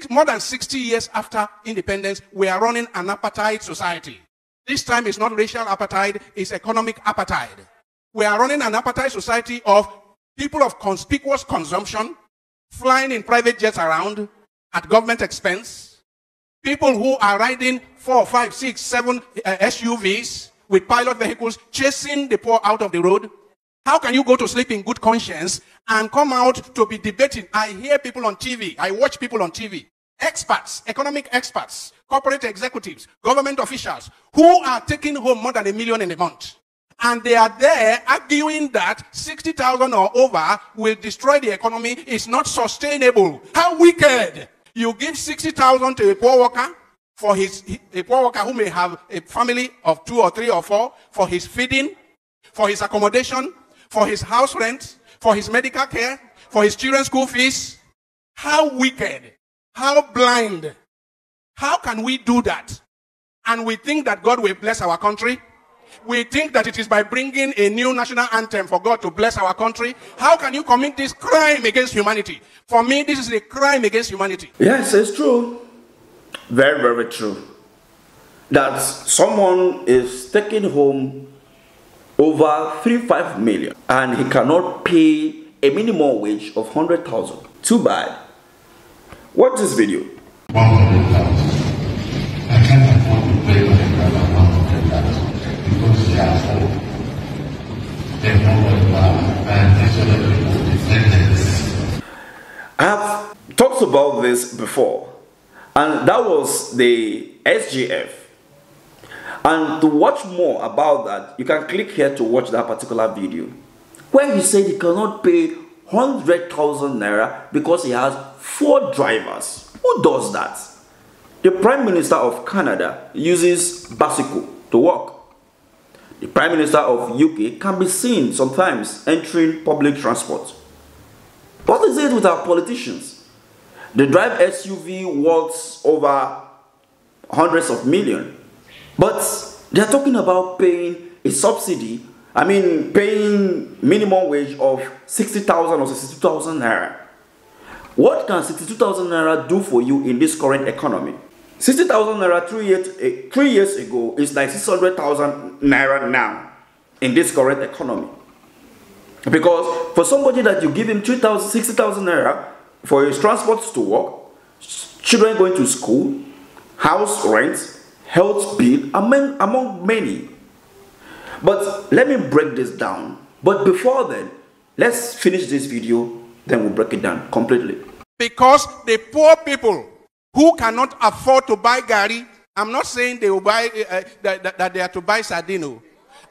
More than 60 years after independence, we are running an apartheid society. This time it's not racial apartheid, it's economic apartheid. We are running an apartheid society of people of conspicuous consumption, flying in private jets around at government expense, people who are riding 4, 5, 6, 7 SUVs with pilot vehicles, chasing the poor out of the road. How can you go to sleep in good conscience and come out to be debating? I hear people on TV, I watch people on TV, experts, economic experts, corporate executives, government officials, who are taking home more than $1 million in a month. And they are there arguing that 60,000 or over will destroy the economy. It's not sustainable. How wicked! You give 60,000 to a poor worker, a poor worker who may have a family of 2 or 3 or 4, for his feeding, for his accommodation, for his house rent, for his medical care, for his children's school fees. How wicked! How blind! How can we do that? And we think that God will bless our country? We think that it is by bringing a new national anthem for God to bless our country. How can you commit this crime against humanity? For me, this is a crime against humanity. Yes, it's true. Very, very true. That someone is taking home over 35 million and he cannot pay a minimum wage of 100,000. Too bad. Watch this video. 100,000. I can't afford to pay my brother 100,000 because they are old. They know and actually people defend this. I have talked about this before, and that was the SGF. And to watch more about that, you can click here to watch that particular video, where he said he cannot pay 100,000 naira because he has 4 drivers. Who does that? The Prime Minister of Canada uses bicycle to work. The Prime Minister of UK can be seen sometimes entering public transport. What is it with our politicians? They drive SUV worth over hundreds of millions. But they're talking about paying a subsidy, paying minimum wage of 60,000 or 62,000 naira. What can 62,000 naira do for you in this current economy? 60,000 naira 3 years ago is like 600,000 naira now in this current economy. Because for somebody that you give him 60,000 naira for his transport to work, children going to school, house rent, health bill, among many. But let me break this down. But before then, let's finish this video, then we'll break it down completely. Because the poor people who cannot afford to buy gari, I'm not saying they will buy that they are to buy sardino.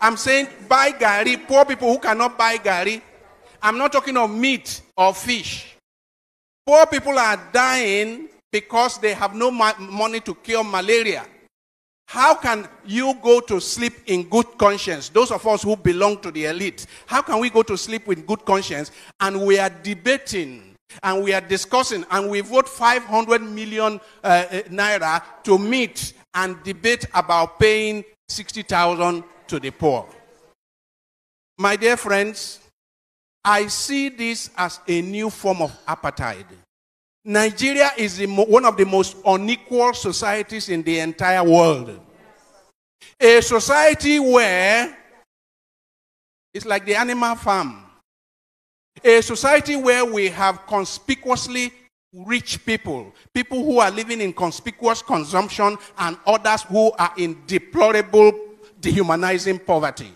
I'm saying buy gari, poor people who cannot buy gari. I'm not talking of meat or fish. Poor people are dying because they have no money to cure malaria. How can you go to sleep in good conscience? Those of us who belong to the elite, how can we go to sleep with good conscience and we are debating and we are discussing and we vote 500 million naira to meet and debate about paying 60,000 to the poor? My dear friends, I see this as a new form of apartheid. Nigeria is one of the most unequal societies in the entire world. A society where it's like the animal farm. A society where we have conspicuously rich people, people who are living in conspicuous consumption, and others who are in deplorable, dehumanizing poverty.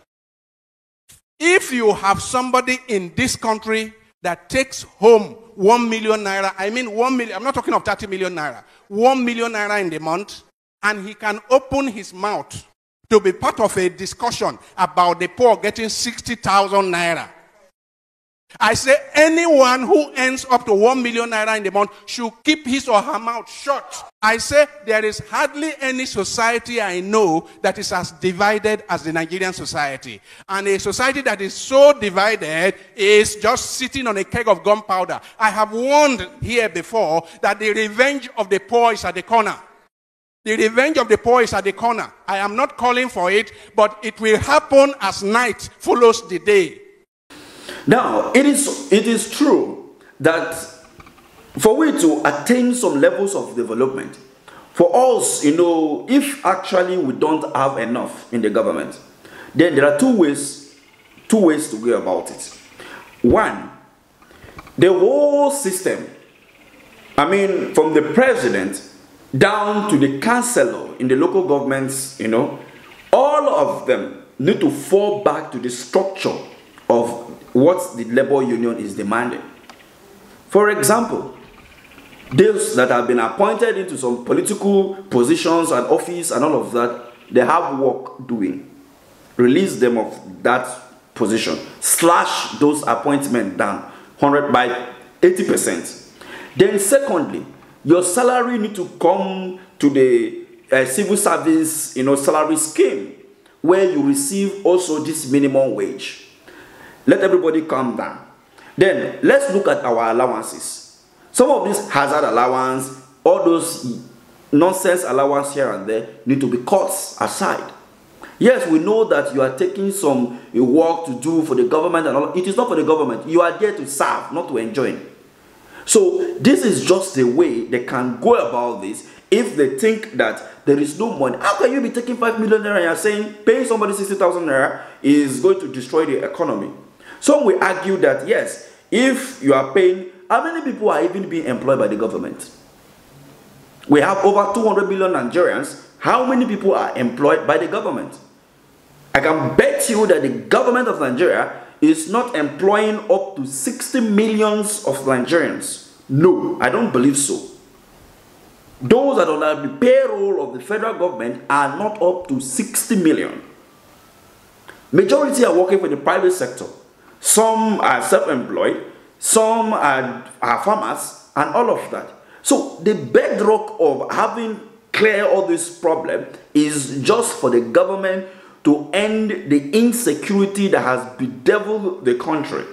If you have somebody in this country that takes home 1 million naira, 1 million, I'm not talking of 30 million naira, 1 million naira in the month, and he can open his mouth to be part of a discussion about the poor getting 60,000 naira. I say anyone who earns up to 1 million naira in the month should keep his or her mouth shut. I say there is hardly any society I know that is as divided as the Nigerian society. And a society that is so divided is just sitting on a keg of gunpowder. I have warned here before that the revenge of the poor is at the corner. The revenge of the poor is at the corner. I am not calling for it, but it will happen as night follows the day. Now, it is true that for we to attain some levels of development, for us, if actually we don't have enough in the government, then there are two ways to go about it. One, the whole system, from the president down to the councillor in the local governments, all of them need to fall back to the structure of what the labor union is demanding. For example, those that have been appointed into some political positions and office and all of that, they have work doing. Release them of that position. Slash those appointments down 100 by 80%. Then secondly, your salary need to come to the civil service, salary scheme, where you receive also this minimum wage. Let everybody calm down. Then let's look at our allowances. Some of this hazard allowance, all those nonsense allowance here and there need to be cut aside. Yes, we know that you are taking some work to do for the government and all. It is not for the government. You are there to serve, not to enjoy. So this is just the way they can go about this. If they think that there is no money, how can you be taking 5 million naira and you're saying paying somebody 60,000 naira is going to destroy the economy? Some will argue that yes, if you are paying, how many people are even being employed by the government? We have over 200 million Nigerians. How many people are employed by the government? I can bet you that the government of Nigeria is not employing up to 60 millions of Nigerians. No, I don't believe so. Those that are on the payroll of the federal government are not up to 60 million. Majority are working for the private sector. Some are self-employed, some are farmers, and all of that. So the bedrock of having clear all this problem is just for the government to end the insecurity that has bedeviled the country.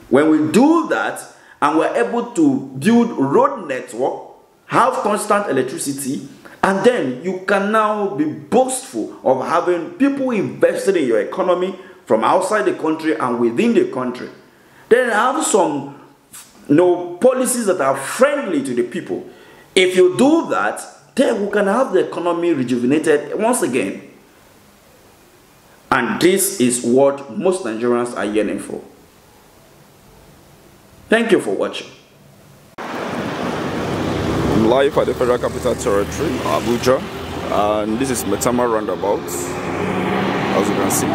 When we do that, and we're able to build road network, have constant electricity, and then you can now be boastful of having people invested in your economy from outside the country and within the country. Then have some policies that are friendly to the people. If you do that, then we can have the economy rejuvenated once again. And this is what most Nigerians are yearning for. Thank you for watching. I'm live at the Federal Capital Territory, Abuja, and this is Metama Roundabout, as you can see.